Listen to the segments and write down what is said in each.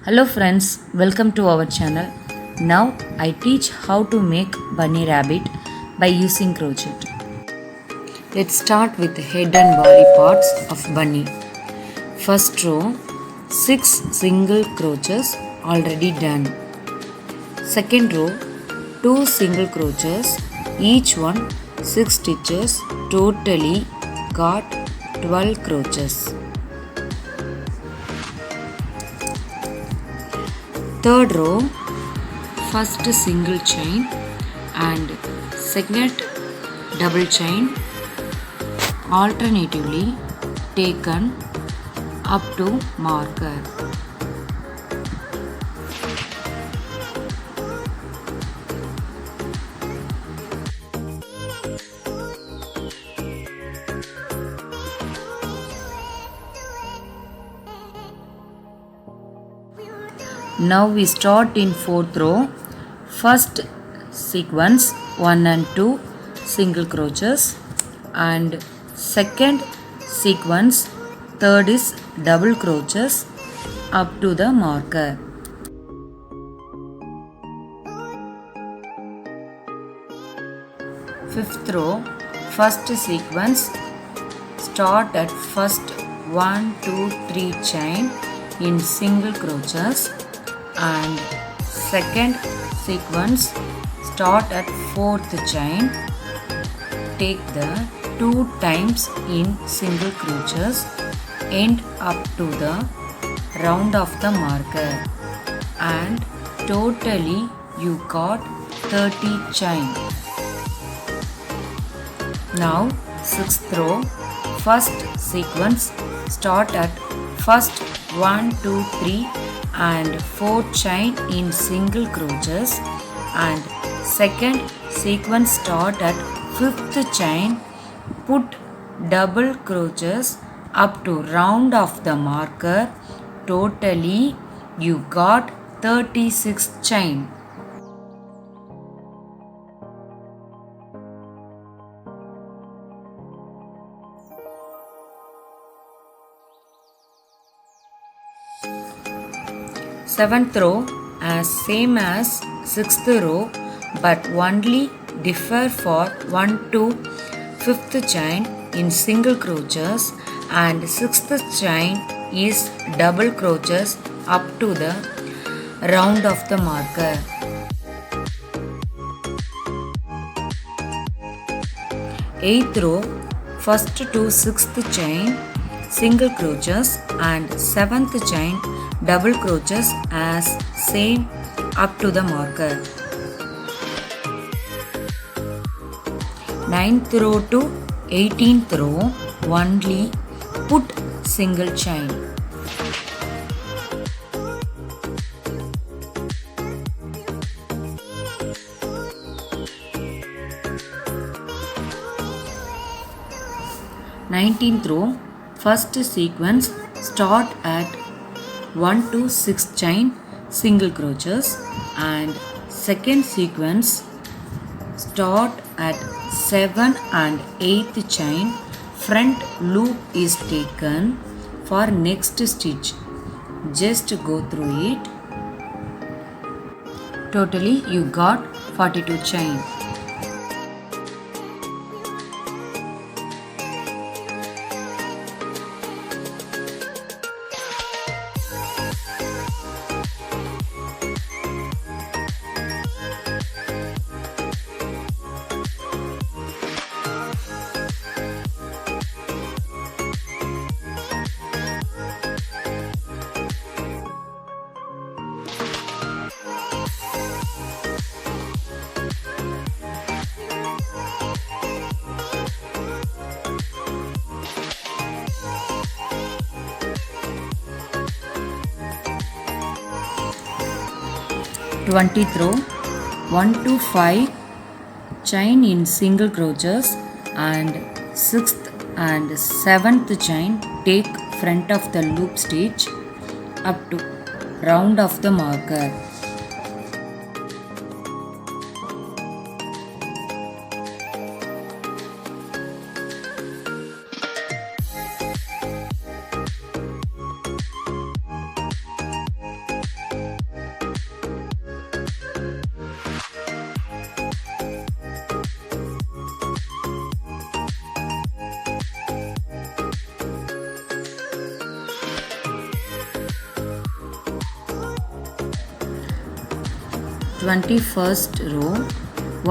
Hello friends, welcome to our channel. Now I teach how to make bunny rabbit by using crochet. Let's start with the head and body parts of bunny. First row 6 single crochets already done. Second row 2 single crochets, each one 6 stitches, totally got 12 crochets. Third row, first single chain and second double chain alternatively taken up to marker. Now we start in fourth row. First sequence 1 and 2 single crochets and second sequence third is double crochets up to the marker. Fifth row, first sequence start at first 1, 2, 3 chain in single crochets and second sequence start at fourth chain, take the 2 times in single crochets, end up to the round of the marker and totally you got 30 chain. Now sixth row, first sequence start at first 1, 2, 3 and 4 chain in single crochets and second sequence start at fifth chain, put double crochets up to round of the marker, totally you got 36 chain. Seventh row as same as sixth row but only differ for 1 to 5th chain in single crochets and 6th chain is double crochets up to the round of the marker. Eighth row, first to 6th chain single crochets and 7th chain double crochets as same up to the marker. 9th row to 18th row only put single chain. Nineteenth row, first sequence start at 1 to 6 chain single crochets and second sequence start at 7 and 8th chain, front loop is taken for next stitch. Just go through it. Totally you got 42 chain. Twentieth row, 1 to 5 chain in single crochets and 6th and 7th chain take front of the loop stitch up to round of the marker. 21st row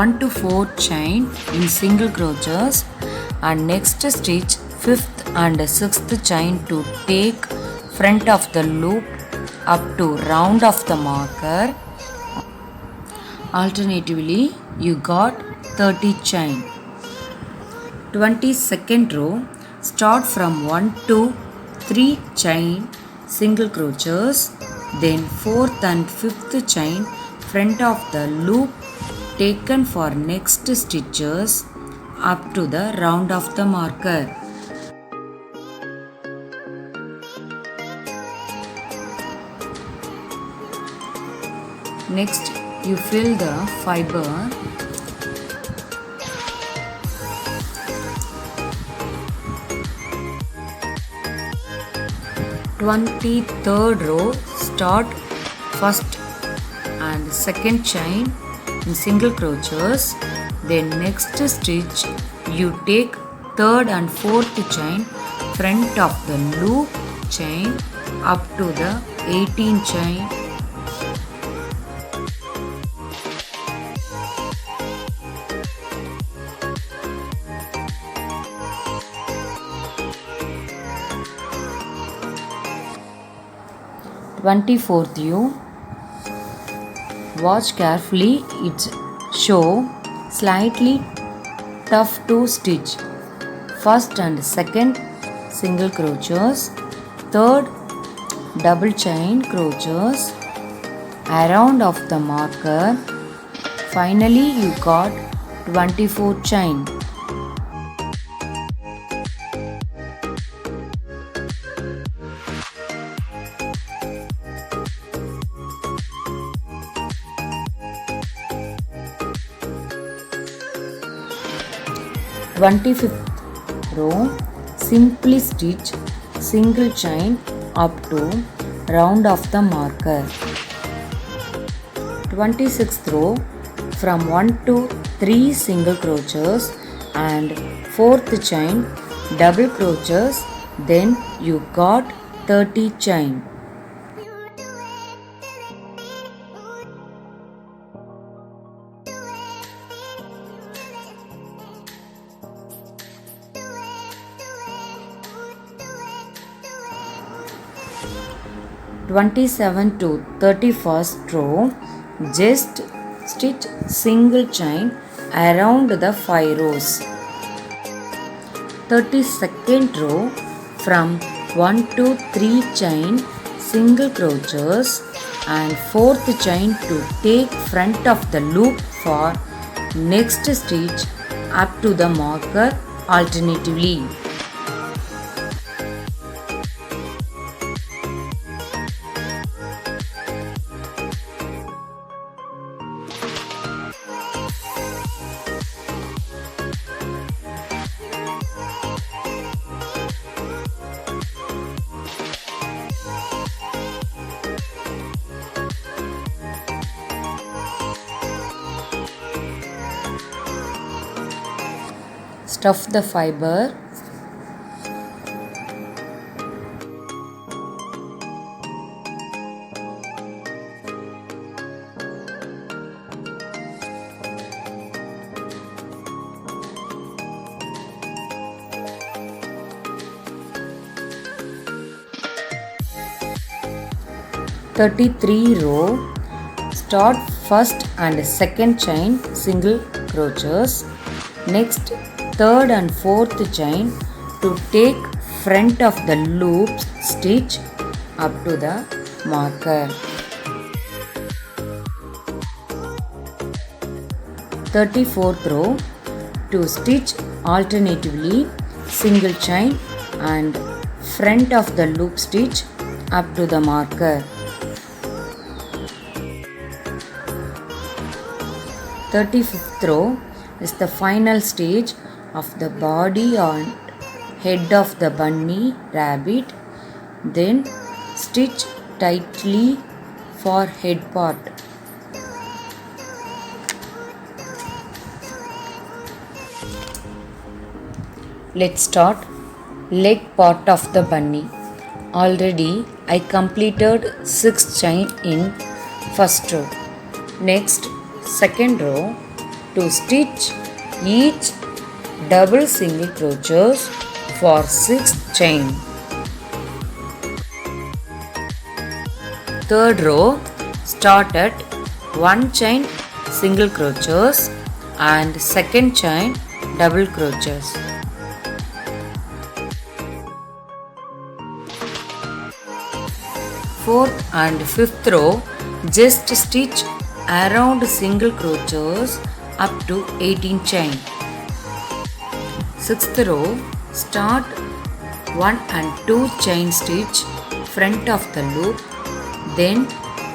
1 to 4 chain in single crochets, and next stitch 5th and 6th chain to take front of the loop up to round of the marker. Alternatively, you got 30 chain. 22nd row, start from 1 to 3 chain single crochets, then 4th and 5th chain front of the loop taken for next stitches up to the round of the marker. Next, you fill the fiber. Twenty-third row, start first and second chain in single crochets, then next stitch you take third and fourth chain front of the loop chain up to the 18 chain. Twenty-fourth row, watch carefully, it's show slightly tough to stitch. First and second single crochets, third double chain crochets around of the marker. Finally you got 24 chain. Twenty-fifth row, simply stitch single chain up to round of the marker. 26th row, from 1 to 3 single crochets and 4th chain double crochets, then you got 30 chain. Twenty-seventh to 31st row, just stitch single chain around the 5 rows. 32nd row, from 1 to 3 chain single crochets and 4th chain to take front of the loop for next stitch up to the marker alternatively. Stuff the fiber. Thirty-three row, start first and second chain single crochets, next third and fourth chain to take front of the loop stitch up to the marker. 34th row, to stitch alternatively single chain and front of the loop stitch up to the marker. 35th row is the final stage of the body and head of the bunny rabbit. Then stitch tightly for head part. Let's start leg part of the bunny. Already I completed 6 chain in first row. Next, second row, to stitch each double single crochets for 6 chain. Third row, start at 1 chain single crochets and second chain double crochets. Fourth and fifth row, just stitch around single crochets up to 18 chain. Sixth row, start 1 and 2 chain stitch front of the loop, then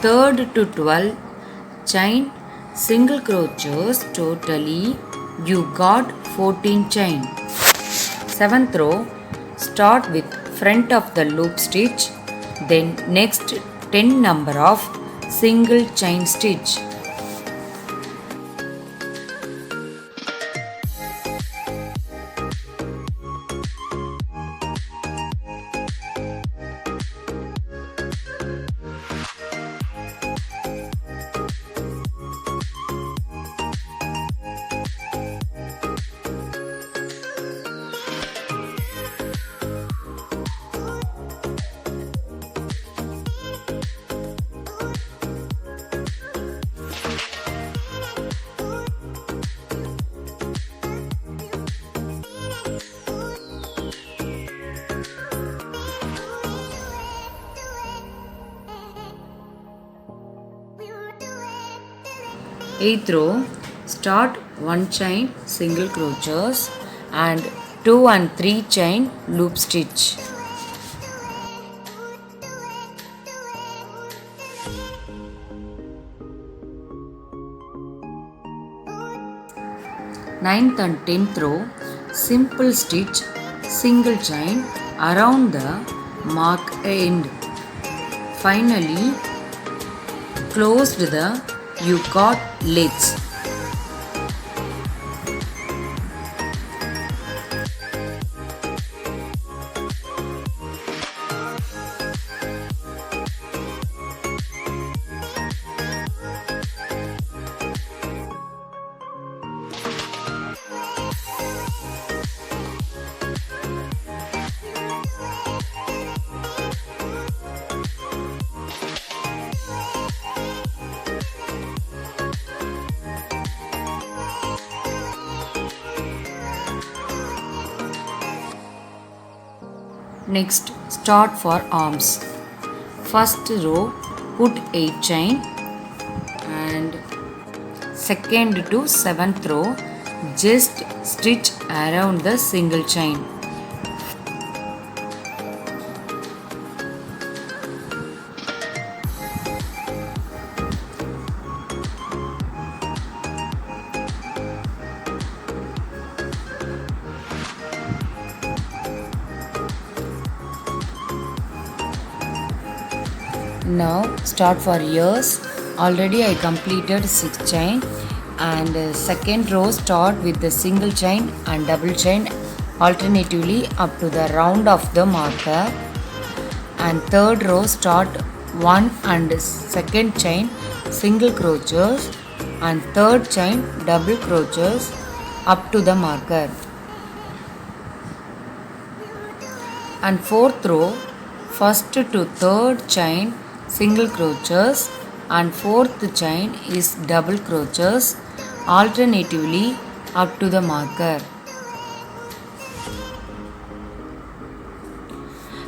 3rd to 12 chain single crochets, totally you got 14 chain. 7th row, start with front of the loop stitch, then next 10 number of single chain stitch. Eighth row, start 1 chain single crochets and 2 and 3 chain loop stitch. Ninth and 10th row, simple stitch single chain around the mark end. Finally, closed the you got legs. Next, start for arms. First row, put 8 chain and second to 7th row, just stitch around the single chain. Now start for ears. Already I completed 6 chain and second row start with the single chain and double chain alternatively up to the round of the marker, and third row start 1 and second chain single crochets and third chain double crochets up to the marker, and fourth row first to third chain single crochets and fourth chain is double crochets alternatively up to the marker.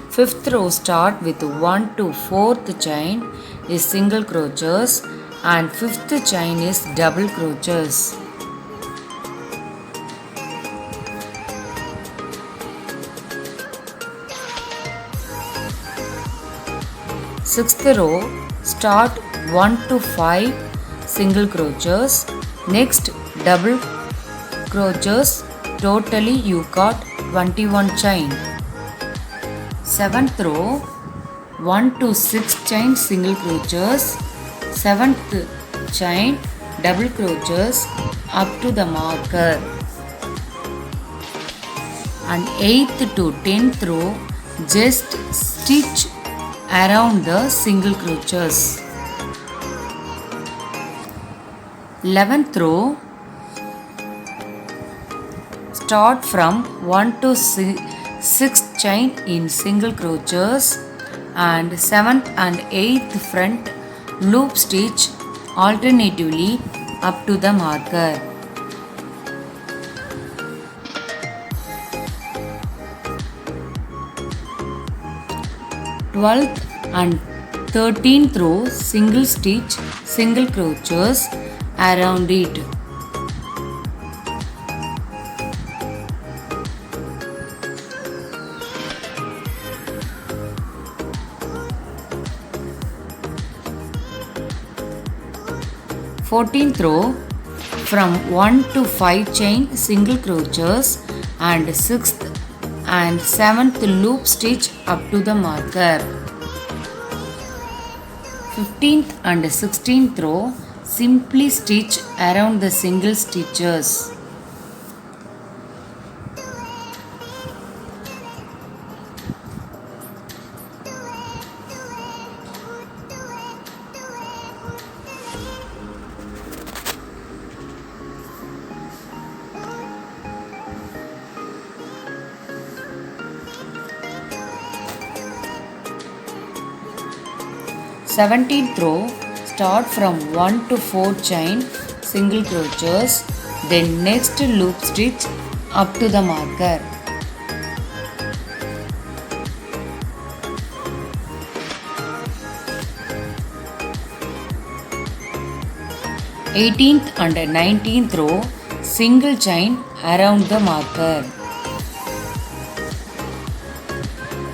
Fifth row start with 1 to 4th chain is single crochets and 5th chain is double crochets. Sixth row start 1 to 5 single crochets, next double crochets, totally you got 21 chain. Seventh row 1 to 6 chain single crochets, 7th chain double crochets up to the marker, and 8th to 10th row just stitch around the single crochets. 11th row, start from 1 to 6th chain in single crochets and 7th and 8th front loop stitch alternatively up to the marker. Twelfth and 13th row single stitch single crochets around it. Fourteenth row from 1 to 5 chain single crochets and 6th and 7th loop stitch up to the marker. 15th and 16th row simply stitch around the single stitches. Seventeenth row, start from 1 to 4 chain single crochets, then next loop stitch up to the marker. Eighteenth and 19th row, single chain around the marker.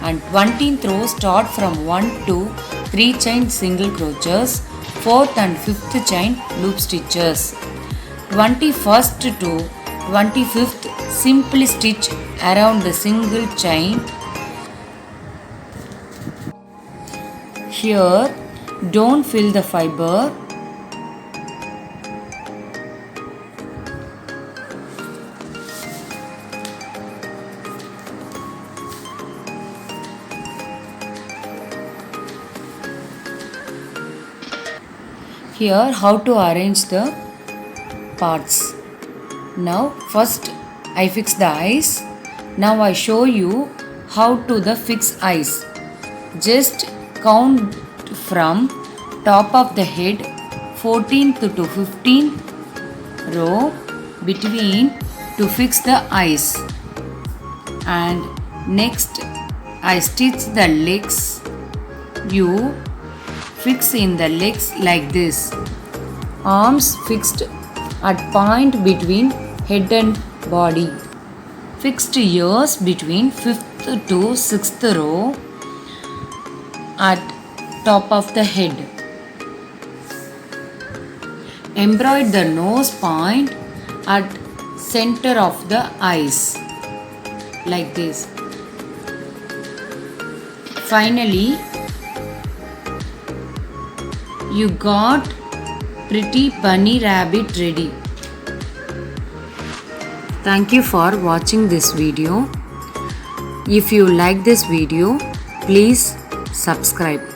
And 20th row, start from 1 to 3 chain single crochets, 4th and 5th chain loop stitches. 21st to 25th simply stitch around the single chain. Here don't fill the fiber. Here how to arrange the parts. Now first I fix the eyes. Now I show you how to the fix eyes. Just count from top of the head 14th to 15th row between to fix the eyes. And next I stitch the legs. You fix in the legs like this. Arms fixed at point between head and body. Fixed ears between 5th to 6th row at top of the head. Embroider the nose point at center of the eyes like this. Finally, you got pretty bunny rabbit ready. Thank you for watching this video. If you like this video, please subscribe.